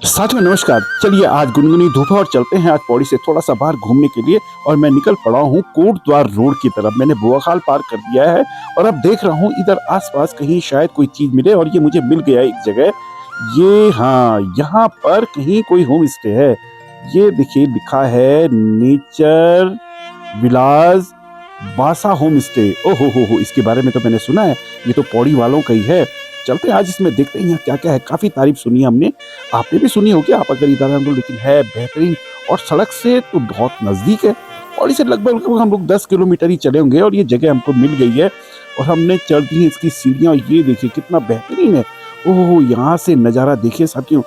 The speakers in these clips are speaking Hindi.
साथियों नमस्कार। चलिए आज गुनगुनी धूप है और चलते हैं आज पौड़ी से थोड़ा सा बाहर घूमने के लिए। और मैं निकल पड़ा हूँ कोटद्वार रोड की तरफ। मैंने बुआखाल पार कर दिया है और अब देख रहा हूँ इधर आसपास कहीं शायद कोई चीज मिले और ये मुझे मिल गया एक जगह। ये हाँ, यहाँ पर कहीं कोई होम स्टे है। ये देखिए लिखा है नेचर विलास बासा होम स्टे। ओहो हो, इसके बारे में तो मैंने सुना है, ये तो पौड़ी वालों का ही है। चलते हैं आज इसमें, देखते हैं यहाँ क्या क्या है। काफी तारीफ सुनी है हमने, आपने भी सुनी होगी आप अगर इधर हैं तो। लेकिन है बेहतरीन और सड़क से तो बहुत नजदीक है। पौड़ी से लगभग लगभग हम लोग 10 किलोमीटर ही चले होंगे और ये जगह हमको मिल गई है और हमने चढ़ दी है इसकी सीढ़ियां। और ये देखिए कितना बेहतरीन है। ओह, यहाँ से नजारा देखिए साथियों,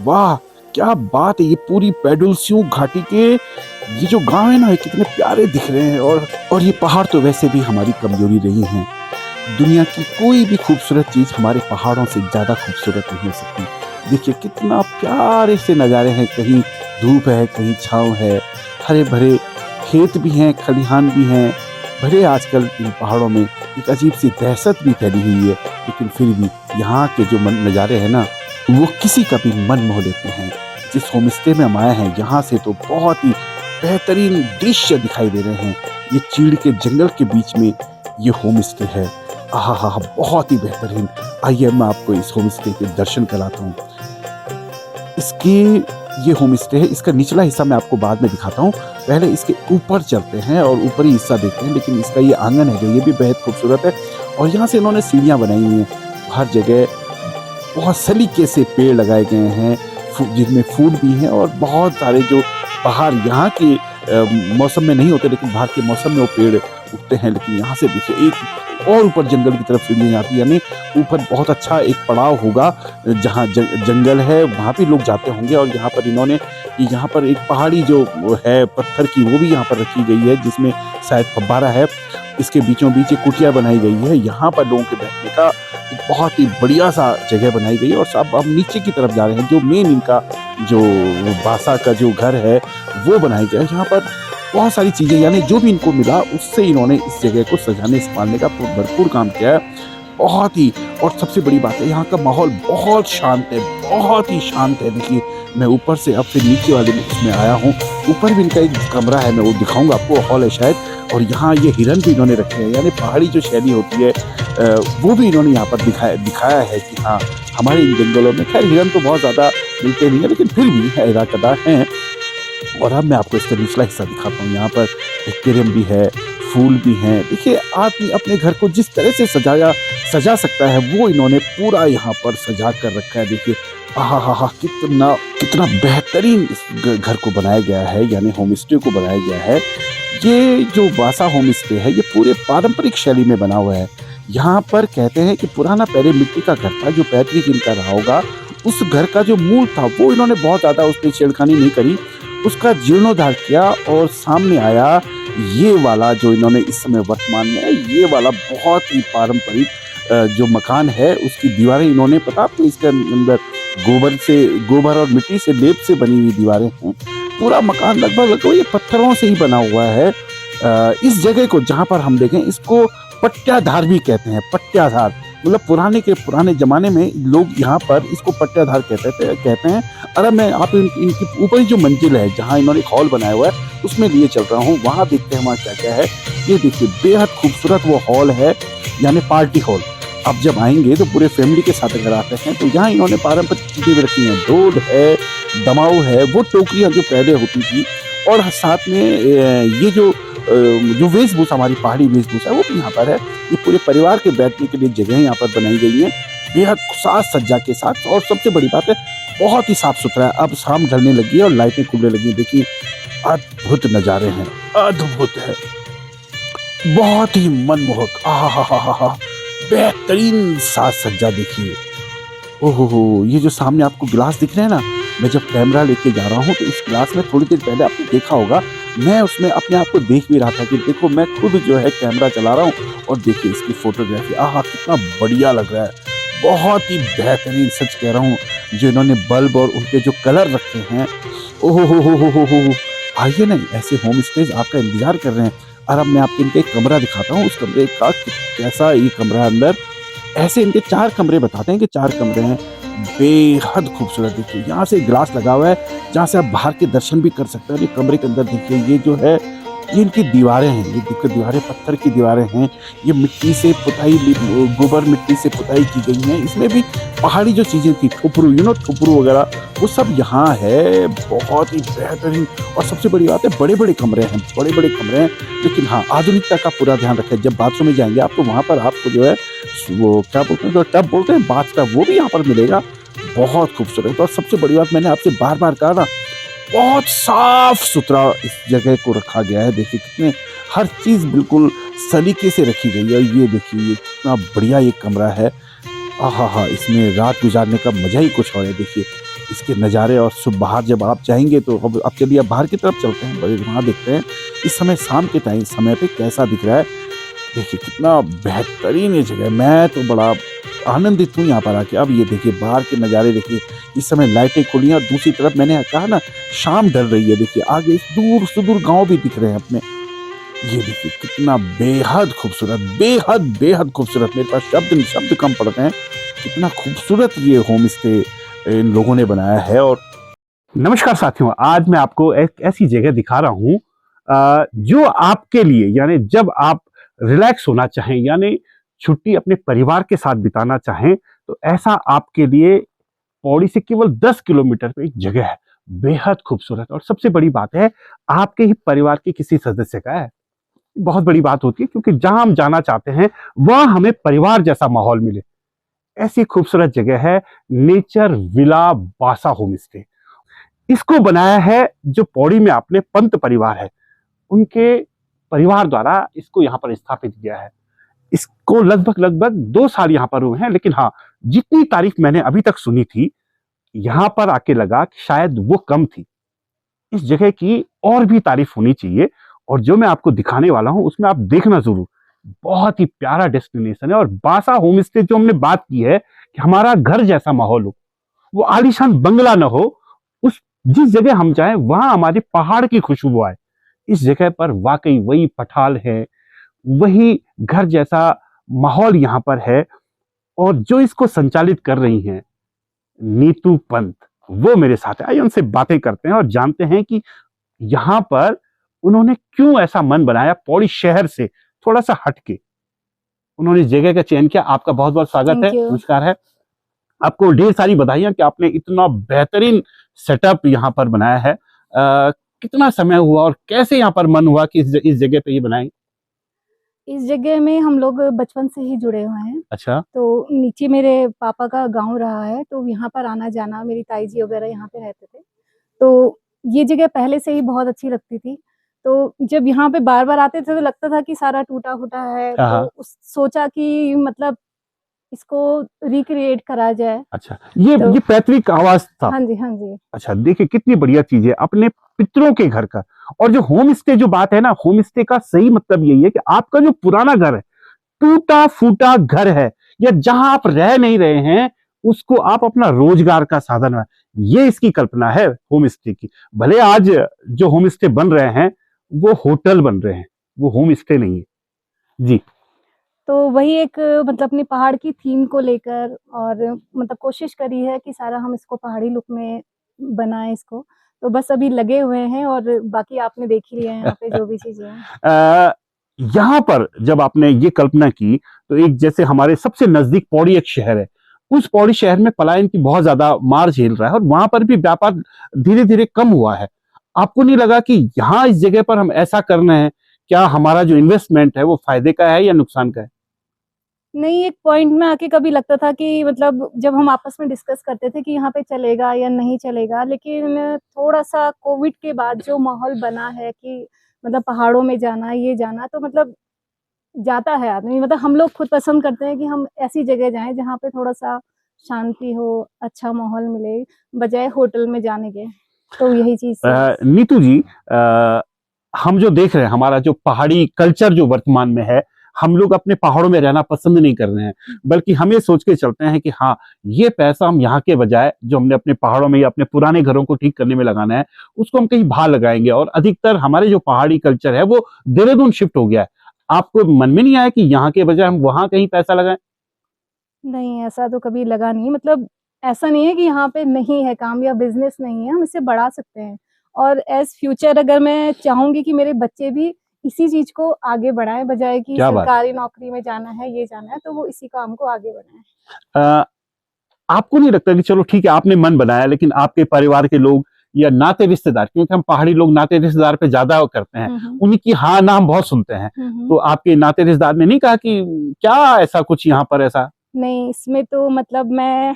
वाह क्या बात है। ये पूरी पैडुलस्यू घाटी के ये जो गांव है ना, ये कितने प्यारे दिख रहे हैं। और ये पहाड़ तो वैसे भी हमारी कमजोरी रही है। दुनिया की कोई भी खूबसूरत चीज हमारे पहाड़ों से ज्यादा खूबसूरत नहीं हो सकती। देखिए कितना प्यारे से नज़ारे हैं, कहीं धूप है कहीं छाँव है, हरे भरे खेत भी हैं खलिहान भी हैं। भले आजकल इन पहाड़ों में एक अजीब सी दहशत भी फैली हुई है, लेकिन फिर भी यहाँ के जो नज़ारे हैं ना, वो किसी का भी मन मोह लेते हैं। जिस होम स्टे में हम आए हैं यहाँ से तो बहुत ही बेहतरीन दृश्य दिखाई दे रहे हैं। ये चीड़ के जंगल के बीच में ये होम स्टे है। आहा हा, बहुत ही बेहतरीन। आइए मैं आपको इस होम स्टे के दर्शन कराता हूँ। इसकी ये होम स्टे है, इसका निचला हिस्सा मैं आपको बाद में दिखाता हूँ। पहले इसके ऊपर चलते हैं और ऊपरी हिस्सा देखते हैं। लेकिन इसका ये आंगन है जो, ये भी बेहद खूबसूरत है। और यहाँ से इन्होंने सीढ़ियाँ बनाई हुई हैं। हर जगह बहुत सलीके से पेड़ लगाए गए हैं जिनमें फूल भी हैं। और बहुत सारे जो बाहर यहाँ के मौसम में नहीं होते, लेकिन बाहर के मौसम में वो पेड़ उगते हैं। लेकिन यहाँ से देखिए एक और ऊपर जंगल की तरफ सीढ़ियाँ जाती है, यानी ऊपर बहुत अच्छा एक पड़ाव होगा जहाँ जंगल है, वहाँ भी लोग जाते होंगे। और यहाँ पर इन्होंने यहाँ पर एक पहाड़ी जो है पत्थर की, वो भी यहाँ पर रखी गई है जिसमें शायद फव्वारा है। इसके बीचों बीच एक कुटिया बनाई गई है। यहाँ पर लोगों के बैठने का एक बहुत ही बढ़िया सा जगह बनाई गई है। और सब हम नीचे की तरफ जा रहे हैं। जो मेन इनका जो बासा का जो घर है वो बनाया गया है। यहाँ पर बहुत सारी चीज़ें, यानी जो भी इनको मिला उससे इन्होंने इस जगह को सजाने संभालने का भरपूर काम किया है। बहुत ही, और सबसे बड़ी बात है यहाँ का माहौल बहुत शांत है, बहुत ही शांत है। देखिए मैं ऊपर से अब फिर नीचे वाले में इसमें आया हूँ। ऊपर भी इनका एक कमरा है, मैं वो दिखाऊंगा आपको, हॉल है शायद। और यहाँ ये हिरन भी इन्होंने रखे हैं, यानी पहाड़ी जो शैली होती है वो भी इन्होंने यहाँ पर दिखाया है कि हाँ हमारे इन जंगलों में, खैर हिरन तो बहुत ज़्यादा मिलते नहीं है लेकिन फिर भी हैरा कदा हैं। और अब मैं आपको इसका निचला हिस्सा दिखाता हूँ। यहाँ पर एक्वेरियम भी है, फूल भी हैं। देखिए आदमी अपने घर को जिस तरह से सजा सकता है वो इन्होंने पूरा यहाँ पर सजा कर रखा है। देखिए आहा हा हा, कितना कितना बेहतरीन इस घर को बनाया गया है, यानी होम स्टे को बनाया गया है। ये जो बासा होम स्टे है ये पूरे पारंपरिक शैली में बना हुआ है। यहाँ पर कहते हैं कि पुराना पहले मिट्टी का घर था जो पैतृक इनका रहा होगा। उस घर का जो मूल था वो इन्होंने बहुत ज़्यादा उस पर छेड़खानी नहीं करी, उसका जीर्णोद्धार किया। और सामने आया ये वाला जो इन्होंने इस समय वर्तमान में है, ये वाला बहुत ही पारंपरिक जो मकान है उसकी दीवारें इन्होंने, पता आपको इसके अंदर गोबर और मिट्टी से लेप से बनी हुई दीवारें हैं। पूरा मकान लगभग ये पत्थरों से ही बना हुआ है। इस जगह को जहाँ पर हम देखें इसको पट्याधार भी कहते हैं। पट्याधार मतलब पुराने जमाने में लोग यहाँ पर इसको पट्याधार कहते हैं। अरे मैं आप इनकी ऊपर जो मंजिल है जहाँ इन्होंने एक हॉल बनाया हुआ है उसमें लिए चल रहा हूँ, वहाँ देखते हैं वहाँ क्या क्या है। ये देखिए बेहद खूबसूरत वो हॉल है, यानी पार्टी हॉल। अब जब आएंगे तो पूरे फैमिली के साथ अगर आते हैं तो यहाँ इन्होंने पारंपरिक चीज़ें भी रखी हैं। ढोल है, दमाऊ है, वो टोकरियाँ जो पहले होती थी। और साथ में ये जो वेशभूषा हमारी पहाड़ी वेशभूषा है वो भी यहाँ पर है। ये पूरे परिवार के बैठने के लिए जगह यहाँ पर बनाई गई है बेहद साज सज्जा के साथ। और सबसे बड़ी बात है बहुत ही साफ सुथरा है। अब शाम ढलने लगी है और लाइटें खुलने लगी हैं। देखिए अद्भुत नज़ारे हैं, अद्भुत है, बहुत ही मनमोहक। आहा बेहतरीन साज सज्जा। देखिए ओहो, ये जो सामने आपको गिलास दिख रहे हैं ना, मैं जब कैमरा लेके जा रहा हूँ तो इस गिलास में थोड़ी देर पहले आपने देखा होगा, मैं उसमें अपने आप को देख भी रहा था कि देखो मैं खुद जो है कैमरा चला रहा हूँ और देखिए इसकी फोटोग्राफी। आहा कितना बढ़िया लग रहा है, बहुत ही बेहतरीन, सच कह रहा हूँ। जो इन्होंने बल्ब और उनके जो कलर रखे हैं, ओहो हो। आइए ना, ऐसे होम स्टेज आपका इंतजार कर रहे हैं। और अब मैं आपको इनका एक कमरा दिखाता हूँ। उस कमरे का कैसा ये कमरा अंदर, ऐसे इनके 4 कमरे बताते हैं कि 4 कमरे हैं। बेहद खूबसूरत। देखिए यहाँ से ग्लास लगा हुआ है जहाँ से आप बाहर के दर्शन भी कर सकते हैं। और ये कमरे के अंदर देखिए ये जो है ये इनकी दीवारें हैं, ये देखिए दीवारें पत्थर की दीवारें हैं। ये मिट्टी से पुताई गोबर मिट्टी से पुताई की गई हैं। इसमें भी पहाड़ी जो चीजें थी ठुपरू ठुपरू वगैरह वो सब यहाँ है। बहुत ही बेहतरीन। और सबसे बड़ी बात है बड़े बड़े कमरे हैं, बड़े बड़े कमरे हैं। लेकिन हाँ आधुनिकता का पूरा ध्यान रखें। जब बाथरूम में जाएंगे आप तो वहाँ पर आपको जो है वो क्या बोलते हैं, जो टब बोलते हैं बाथ टब, वो भी यहाँ पर मिलेगा। बहुत खूबसूरत। और सबसे बड़ी बात मैंने आपसे बार बार कहा ना, बहुत साफ सुथरा इस जगह को रखा गया है। देखिए कितने हर चीज बिल्कुल सलीके से रखी गई है। ये देखिए ये कितना बढ़िया ये कमरा है। आहा हा, इसमें रात गुजारने का मजा ही कुछ और है। देखिए इसके नज़ारे। और सुबह बाहर जब आप जाएंगे तो अब चलिए अब बाहर की तरफ चलते हैं, वहाँ देखते हैं इस समय शाम के टाइम समय पे कैसा दिख रहा है। देखिए कितना बेहतरीन ये जगह है। मैं तो बड़ा आनंदित हूँ यहाँ पर आके। अब ये देखिए बाहर के नज़ारे देखिए, इस समय लाइटें खुली हैं और दूसरी तरफ मैंने कहा ना शाम ढल रही है। देखिए आगे दूर सुदूर गांव भी दिख रहे हैं अपने। ये देखिए कितना बेहद खूबसूरत, बेहद बेहद खूबसूरत। मेरे पास शब्द कम पड़ते हैं। कितना खूबसूरत ये होम स्टे इन लोगों ने बनाया है। और नमस्कार साथियों, आज मैं आपको एक ऐसी जगह दिखा रहा हूँ जो आपके लिए, यानी जब आप रिलैक्स होना चाहें, यानी छुट्टी अपने परिवार के साथ बिताना चाहें, तो ऐसा आपके लिए पौड़ी से केवल 10 किलोमीटर पे एक जगह है। बेहद खूबसूरत। और सबसे बड़ी बात है आपके ही परिवार के किसी सदस्य का है। बहुत बड़ी बात होती है क्योंकि जहां हम जाना चाहते हैं वहां हमें परिवार जैसा माहौल मिले। ऐसी खूबसूरत जगह है नेचर विला बासा होम स्टे। इसको बनाया है जो पौड़ी में अपने पंत परिवार है, उनके परिवार द्वारा इसको यहाँ पर स्थापित किया है। इसको लगभग लगभग 2 साल यहाँ पर हुए हैं। लेकिन हाँ, जितनी तारीफ मैंने अभी तक सुनी थी, यहाँ पर आके लगा कि शायद वो कम थी। इस जगह की और भी तारीफ होनी चाहिए। और जो मैं आपको दिखाने वाला हूं उसमें आप देखना जरूर। बहुत ही प्यारा डेस्टिनेशन है। और बासा होम स्टे जो हमने बात की है कि हमारा घर जैसा माहौल हो, वो आलीशान बंगला ना हो, उस जिस जगह हम जाएं वहां हमारे पहाड़ की खुशबू आए। इस जगह पर वाकई वही पठाल है, वही घर जैसा माहौल यहाँ पर है। और जो इसको संचालित कर रही हैं नीतू पंत, वो मेरे साथ है। आइए उनसे बातें करते हैं और जानते हैं कि यहाँ पर उन्होंने क्यों ऐसा मन बनाया। पौड़ी शहर से थोड़ा सा हटके उन्होंने इस जगह का चयन किया। आपका बहुत बहुत स्वागत है, नमस्कार है। आपको ढेर सारी बधाइयां कि आपने इतना बेहतरीन सेटअप यहाँ पर बनाया है। कितना समय हुआ और कैसे यहाँ पर मन हुआ कि इस जगह पे ये बनाएं? इस जगह में हम लोग बचपन से ही जुड़े हुए हैं। अच्छा। तो नीचे मेरे पापा का गांव रहा है, तो यहाँ पर आना जाना, मेरी ताई जी वगैरह यहाँ पे रहते थे। तो ये जगह पहले से ही बहुत अच्छी लगती थी। तो जब यहाँ पे बार-बार आते थे तो लगता था कि सारा टूटा-फूटा है, हाँ। तो सोचा कि मतलब इसको रिक्रिएट करा जाए। अच्छा, ये पैतृक आवास था। हाँ जी, हाँ जी। अच्छा, देखिए कितनी बढ़िया चीज है अपने पितरों के घर का। और जो होम स्टे जो बात है ना, होम स्टे का सही मतलब यही है कि आपका जो पुराना घर है, टूटा फूटा घर है, या जहां आप रह नहीं रहे हैं, उसको आप अपना रोजगार का साधन है। ये इसकी कल्पना है होम स्टे की। भले आज जो होम स्टे बन रहे हैं वो होटल बन रहे हैं, वो होम स्टे नहीं है। जी। तो वही एक मतलब अपनी पहाड़ की थीम को लेकर और मतलब कोशिश करी है कि सारा हम इसको पहाड़ी लुक में बनाएं इसको। तो बस अभी लगे हुए हैं और बाकी आपने देख ही लिया है यहाँ पे जो भी चीजें हैं। यहाँ पर जब आपने ये कल्पना की तो एक जैसे हमारे सबसे नजदीक पौड़ी एक शहर है, उस पौड़ी शहर में पलायन की बहुत ज्यादा मार झेल रहा है और वहां पर भी व्यापार धीरे धीरे कम हुआ है। आपको नहीं लगा कि यहाँ इस जगह पर हम ऐसा कर रहे हैं, क्या हमारा जो इन्वेस्टमेंट है वो फायदे का है या नुकसान का है? नहीं, एक पॉइंट में आके कभी लगता था कि मतलब जब हम आपस में डिस्कस करते थे कि यहाँ पे चलेगा या नहीं चलेगा, लेकिन थोड़ा-सा कोविड के बाद जो माहौल बना है कि मतलब पहाड़ों में जाना, ये जाना, तो मतलब जाता है आदमी। मतलब हम लोग खुद पसंद करते हैं कि हम ऐसी जगह जाएँ जहाँ पे थोड़ा-सा शांति हो, अच्छा माहौल मिले, बजाय होटल में जाने के। तो यही चीज़ से नीतू जी, हम जो देख रहे हैं हमारा जो पहाड़ी कल्चर जो वर्तमान में है, हम लोग अपने पहाड़ों में रहना पसंद नहीं कर रहे हैं, बल्कि हम ये सोच के चलते हैं कि हाँ, ये पैसा हम यहाँ के बजाय जो हमने अपने पहाड़ों में या अपने पुराने घरों को ठीक करने में लगाना है, उसको हम कहीं बाहर लगाएंगे। और अधिकतर हमारे जो पहाड़ी कल्चर है वो देहरादून शिफ्ट हो गया है। आपको मन में नहीं आया कि यहाँ के बजाय हम वहां कहीं पैसा लगाएं? नहीं, ऐसा तो कभी लगा नहीं। मतलब ऐसा नहीं है कि यहाँ पे नहीं है काम या बिजनेस नहीं है, हम इसे बढ़ा सकते हैं। और एज फ्यूचर अगर मैं चाहूंगी कि मेरे बच्चे भी इसी चीज को आगे बढ़ाएं, बजाय कि क्या बात सरकारी नौकरी में जाना है, ये जाना है, तो वो इसी काम को आगे बढ़ाएं। अ, आपको नहीं लगता कि चलो ठीक है आपने मन बनाया, लेकिन आपके परिवार के लोग या नाते रिश्तेदार, क्योंकि हम पहाड़ी लोग नाते रिश्तेदार पे ज्यादा करते हैं, उनकी हाँ ना हम बहुत सुनते हैं, तो आपके नाते रिश्तेदार ने नहीं कहा कि क्या ऐसा कुछ यहाँ पर ऐसा? नहीं, इसमें तो मतलब मैं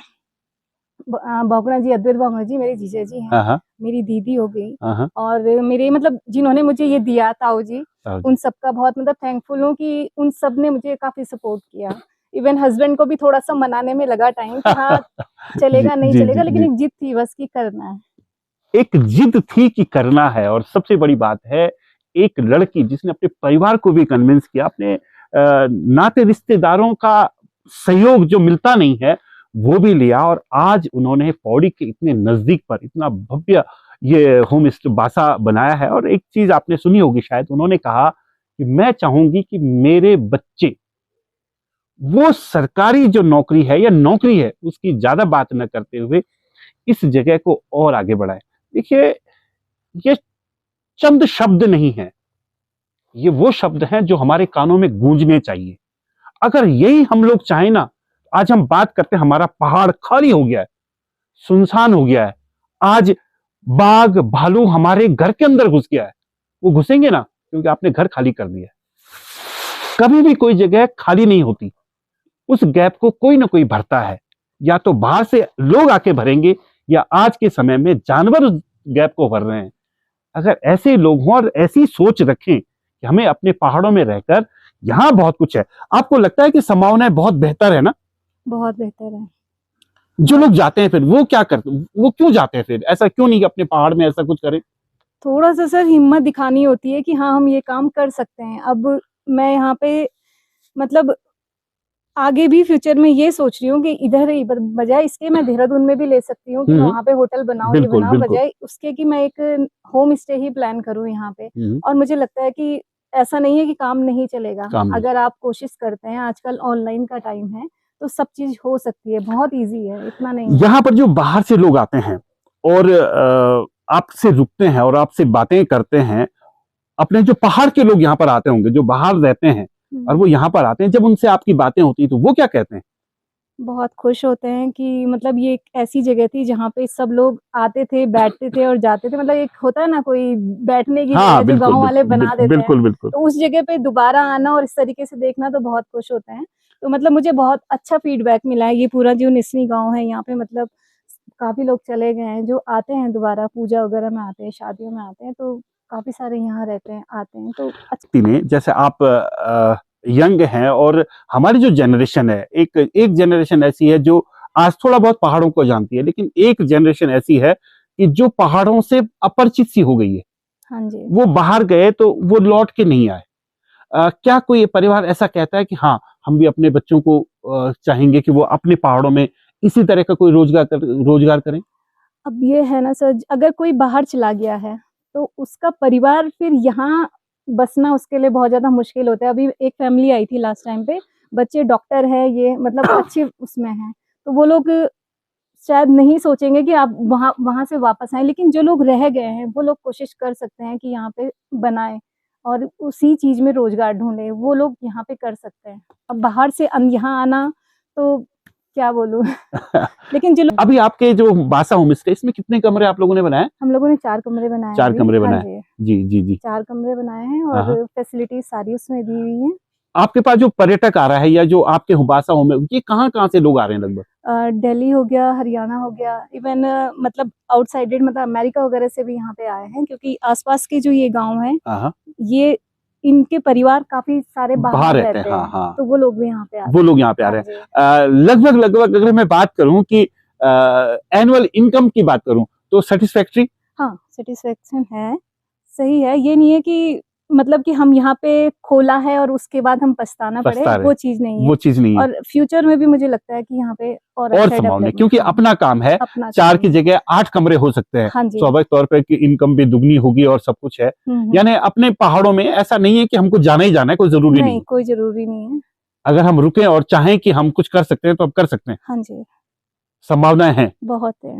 भावना जी, अद्वैत भावना जी मेरे जीजा जी हैं, हाँ हाँ मेरी दीदी हो गई, हाँ और मेरे मतलब जिन्होंने मुझे ये दिया ताऊ जी, हाँ जी। उन सबका बहुत मतलब थैंकफुल हूँ कि उन सब ने मुझे काफी सपोर्ट किया। इवन हस्बैंड को भी थोड़ा सा मनाने में लगा टाइम कि हाँ चलेगा नहीं जी चलेगा, जी लेकिन जी। एक जिद थी बस कि करना है। एक जिद थी कि करना है, और सबसे बड़ी बात है एक लड़की जिसने अपने परिवार को भी कन्विंस किया, अपने नाते रिश्तेदारों का सहयोग जो मिलता नहीं है वो भी लिया, और आज उन्होंने पौड़ी के इतने नजदीक पर इतना भव्य ये होम स्टे बासा बनाया है। और एक चीज आपने सुनी होगी शायद, उन्होंने कहा कि मैं चाहूंगी कि मेरे बच्चे वो सरकारी जो नौकरी है या नौकरी है उसकी ज्यादा बात न करते हुए इस जगह को और आगे बढ़ाए। देखिए, ये चंद शब्द नहीं है, ये वो शब्द हैं जो हमारे कानों में गूंजने चाहिए। अगर यही हम लोग चाहें ना, आज हम बात करते हैं हमारा पहाड़ खाली हो गया है, सुनसान हो गया है, आज बाघ भालू हमारे घर के अंदर घुस गया है, वो घुसेंगे ना क्योंकि आपने घर खाली कर दिया है। कभी भी कोई जगह खाली नहीं होती, उस गैप को कोई ना कोई भरता है, या तो बाहर से लोग आके भरेंगे या आज के समय में जानवर उस गैप को भर रहे हैं। अगर ऐसे लोग हों और ऐसी सोच रखें कि हमें अपने पहाड़ों में रहकर यहाँ बहुत कुछ है, आपको लगता है कि संभावनाएं बहुत बेहतर है ना? बहुत बेहतर है। जो लोग जाते हैं फिर वो क्या करते, वो क्यों जाते हैं फिर? ऐसा क्यों नहीं कि अपने पहाड़ में ऐसा कुछ करें? थोड़ा सा सर हिम्मत दिखानी होती है कि हाँ हम ये काम कर सकते हैं। अब मैं यहाँ पे मतलब आगे भी फ्यूचर में ये सोच रही हूँ कि इधर ही बजाय इसके मैं देहरादून में भी ले सकती हूँ कि मैं वहाँ पे होटल बनाऊँ, ये बिल्कुल बनाऊँ, बिल्कुल। बजाय उसके कि मैं एक होम स्टे ही प्लान करूँ यहाँ पे। और मुझे लगता है कि ऐसा नहीं है कि काम नहीं चलेगा, काम नहीं। अगर आप कोशिश करते हैं, आजकल ऑनलाइन का टाइम है, तो सब चीज हो सकती है, बहुत ईजी है, इतना नहीं है। यहाँ पर जो बाहर से लोग आते हैं और आपसे रुकते हैं और आपसे बातें करते हैं, अपने जो पहाड़ के लोग यहाँ पर आते होंगे जो बाहर रहते हैं और वो यहाँ पर आते हैं, जब उनसे आपकी बातें होती हैं तो वो क्या कहते हैं? बहुत खुश होते हैं कि मतलब ये एक ऐसी जगह थी जहाँ पे सब लोग आते थे, बैठते थे और जाते थे। मतलब एक होता है ना कोई बैठने की हाँ, जगह जो बिल्कुल गांव वाले बिल्कुल बना देते हैं, बिल्कुल बिल्कुल। तो उस जगह पे दोबारा आना और इस तरीके से देखना तो बहुत खुश होते हैं। तो मतलब मुझे बहुत अच्छा फीडबैक मिला है। ये पूरा जो निसनी गाँव है यहाँ पे मतलब काफी लोग चले गए हैं जो आते हैं दोबारा, पूजा वगैरह में आते हैं, शादियों में आते हैं, तो काफी सारे यहाँ रहते हैं, आते हैं, तो अच्छा। ने जैसे आप यंग हैं और हमारी जो जनरेशन है, एक जनरेशन ऐसी है जो आज थोड़ा बहुत पहाड़ों को जानती है, लेकिन एक जनरेशन ऐसी है कि जो पहाड़ों से अपरिचित सी हो गई है। हाँ जी। वो बाहर गए तो वो लौट के नहीं आए। क्या कोई परिवार ऐसा कहता है कि हाँ हम भी अपने बच्चों को चाहेंगे कि वो अपने पहाड़ों में इसी तरह का कोई रोजगार करें? अब ये है ना सर, अगर कोई बाहर चला गया है तो उसका परिवार फिर यहाँ बसना उसके लिए बहुत ज्यादा मुश्किल होता है। अभी एक फैमिली आई थी लास्ट टाइम पे, बच्चे डॉक्टर है, ये मतलब अच्छे उसमें हैं, तो वो लोग शायद नहीं सोचेंगे कि आप वहाँ वहां से वापस आए, लेकिन जो लोग रह गए हैं वो लोग कोशिश कर सकते हैं कि यहाँ पे बनाए और उसी चीज में रोजगार ढूंढे, वो लोग यहाँ पे कर सकते हैं। अब बाहर से यहाँ आना तो क्या बोलूं लेकिन जो लोग अभी आपके जो बासा होम स्टे, इसमें कितने कमरे आप लोगों ने बनाए? हम लोगों ने 4 कमरे बनाए हैं 4 अभी। कमरे हाँ बनाए। जी, जी जी जी। 4 कमरे बनाए हैं हाँ हाँ। और फैसिलिटीज सारी उसमें दी हुई हैं। आपके पास जो पर्यटक आ रहा है या जो आपके हुबासा होम है, ये कहाँ से लोग आ रहे हैं लगभग? दिल्ली हो गया, हरियाणा हो गया, इवन मतलब आउटसाइडेड मतलब अमेरिका वगैरह से भी यहाँ पे आए हैं, क्योंकि आसपास के जो ये गांव हैं, हाँ ये इनके परिवार काफी सारे बाहर बाहर रहते रहते हैं। हाँ हैं, हाँ। तो वो लोग भी यहाँ पे आते वो हैं। लोग यहाँ पे आ हाँ रहे जी। हैं। लगभग लगभग अगर मैं बात करूं कि एनुअल इनकम की बात करूं तो सेटिस्फैक्ट्री? हाँ, सेटिस्फेक्शन है, सही है। ये नहीं है कि मतलब कि हम यहाँ पे खोला है और उसके बाद हम पछताना पड़े, पछता रहे, वो चीज नहीं है। वो चीज नहीं है। और फ्यूचर में भी मुझे लगता है कि यहाँ पे और और अच्छा संभावना है, डेवलपमेंट, क्योंकि हाँ, अपना काम है, अपना 4 काम की है। जगह 8 कमरे हो सकते हैं। हाँ जी। स्वाभाविक तौर पे कि इनकम भी दुगनी होगी और सब कुछ है। यानी अपने पहाड़ों में ऐसा नहीं है कि हमको जाना ही जाना है, कोई जरूरी नहीं नहीं, कोई जरूरी नहीं है। अगर हम रुके और चाहें कि हम कुछ कर सकते हैं तो हम कर सकते हैं। हाँ जी। संभावनाएं हैं, बहुत है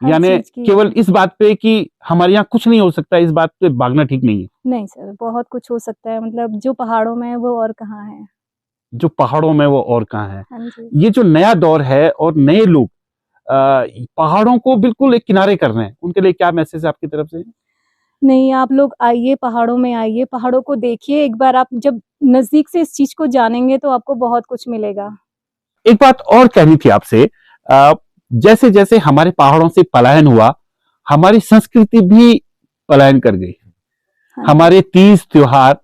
हर यानी चीज की। केवल इस बात पे कि हमारे यहाँ कुछ नहीं हो सकता, इस बात पे भागना ठीक नहीं है। नहीं सर, बहुत कुछ हो सकता है, मतलब जो पहाड़ों में है वो और कहाँ है। जो पहाड़ों में वो और कहाँ है। हाँ जी। ये जो नया दौर है और नए लोग पहाड़ों को बिल्कुल एक किनारे कर रहे हैं, उनके लिए क्या मैसेज है आपकी तरफ से? नहीं, आप लोग आइए, पहाड़ों में आइए, पहाड़ों को देखिए एक बार। आप जब नजदीक से इस चीज को जानेंगे तो आपको बहुत कुछ मिलेगा। एक बात और कहनी थी आपसे, जैसे जैसे हमारे पहाड़ों से पलायन हुआ, हमारी संस्कृति भी पलायन कर गई। हाँ, हमारे तीज त्योहार,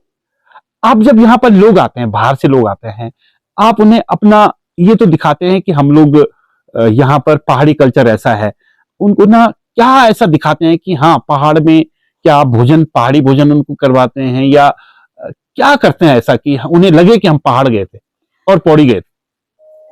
आप जब यहाँ पर लोग आते हैं, बाहर से लोग आते हैं, आप उन्हें अपना ये तो दिखाते हैं कि हम लोग यहाँ पर पहाड़ी कल्चर ऐसा है, उनको ना क्या ऐसा दिखाते हैं कि हाँ पहाड़ में क्या भोजन, पहाड़ी भोजन उनको करवाते हैं, या क्या करते हैं ऐसा कि उन्हें लगे कि हम पहाड़ गए थे और पौड़ी गए थे?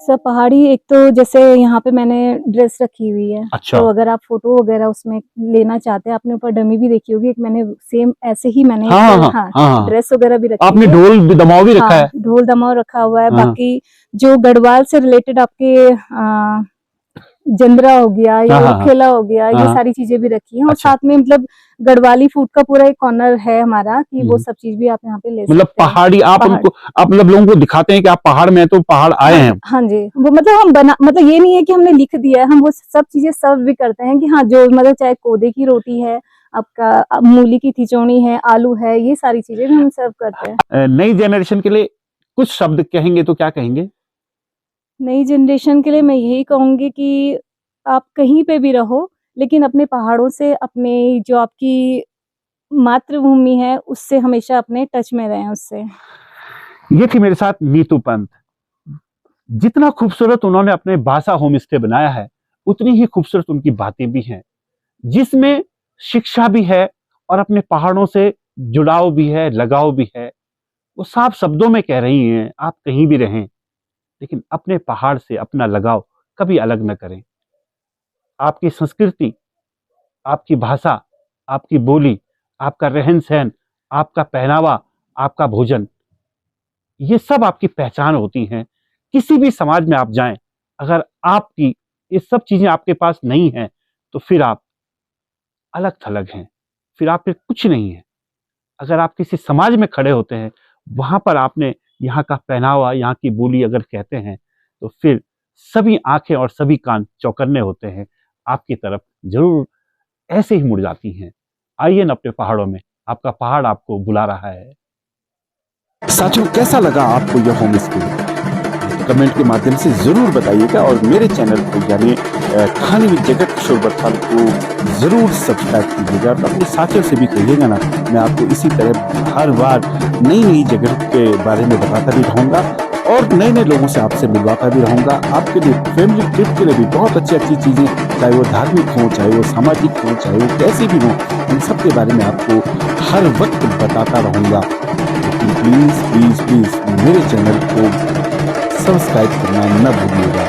सब पहाड़ी, एक तो जैसे यहाँ पे मैंने ड्रेस रखी हुई है। अच्छा। तो अगर आप फोटो वगैरह उसमें लेना चाहते हैं, आपने ऊपर डमी भी देखी होगी, एक मैंने सेम ऐसे ही मैंने हाँ, एक, हाँ, हाँ, हाँ। ड्रेस वगैरह भी रखी आपने है। ढोल भी दमाव भी रखा हाँ, है? ढोल दमाव रखा हुआ है। हाँ। बाकी जो गढ़वाल से रिलेटेड आपके जंद्रा हो गया या हाँ, हाँ, उरखेला हो गया, ये हाँ। सारी चीजें भी रखी हैं। और अच्छा। साथ में मतलब गढ़वाली फूड का पूरा एक कॉर्नर है हमारा, कि वो हम्म। सब चीज भी आप यहाँ पे ले मतलब सकते हैं। पहाड़ी आप पहाड़। उनको, आप मतलब लोगों को दिखाते हैं कि आप पहाड़ में हैं तो पहाड़ आए हैं। हाँ जी, वो मतलब हम बना, मतलब ये नहीं है कि हमने लिख दिया है, हम वो सब चीजें सर्व भी करते हैं कि हाँ, जो मतलब चाहे कोदे की रोटी है, आपका मूली की खिचौनी है, आलू है, ये सारी चीजें भी हम सर्व करते हैं। नई जनरेशन के लिए कुछ शब्द कहेंगे तो क्या कहेंगे? नई जनरेशन के लिए मैं यही कहूंगी कि आप कहीं पे भी रहो, लेकिन अपने पहाड़ों से, अपने जो आपकी मातृभूमि है, उससे हमेशा अपने टच में रहें उससे। ये थी मेरे साथ नीतू पंत। जितना खूबसूरत उन्होंने अपने भाषा होम स्टे बनाया है, उतनी ही खूबसूरत उनकी बातें भी हैं, जिसमें शिक्षा भी है और अपने पहाड़ों से जुड़ाव भी है, लगाव भी है। वो साफ शब्दों में कह रही हैं, आप कहीं भी रहें लेकिन अपने पहाड़ से अपना लगाव कभी अलग न करें। आपकी संस्कृति, आपकी भाषा, आपकी बोली, आपका रहन सहन, आपका पहनावा, आपका भोजन, ये सब आपकी पहचान होती हैं। किसी भी समाज में आप जाएं, अगर आपकी ये सब चीजें आपके पास नहीं हैं तो फिर आप अलग थलग हैं, फिर आप पे कुछ नहीं है। अगर आप किसी समाज में खड़े होते हैं, वहां पर आपने यहाँ का पहनावा, यहाँ की बोली अगर कहते हैं, तो फिर सभी आंखें और सभी कान चौकन्ने होते हैं, आपकी तरफ जरूर ऐसे ही मुड़ जाती हैं। आइए न अपने पहाड़ों में, आपका पहाड़ आपको बुला रहा है। साथियों, कैसा लगा आपको यह होम स्टे? कमेंट के माध्यम से जरूर बताइएगा और मेरे चैनल को यानी कहानी विद जगत किशोर बत्थाल को जरूर सब्सक्राइब कीजिएगा। तो अपने साथियों से भी कहिएगा ना, मैं आपको इसी तरह हर बार नई नई जगह के बारे में बताता भी रहूँगा और नए नए लोगों से आपसे मिलवाता भी रहूँगा। आपके लिए फैमिली ट्रिप के लिए भी बहुत अच्छी अच्छी चीज़ें, चाहे वो धार्मिक हो, चाहे वो सामाजिक हो, चाहे वो कैसी भी हो, इन सब के बारे में आपको हर वक्त बताता रहूँगा। लेकिन प्लीज़ प्लीज़ प्लीज़ मेरे चैनल को सब्सक्राइब करना न भूलिएगा।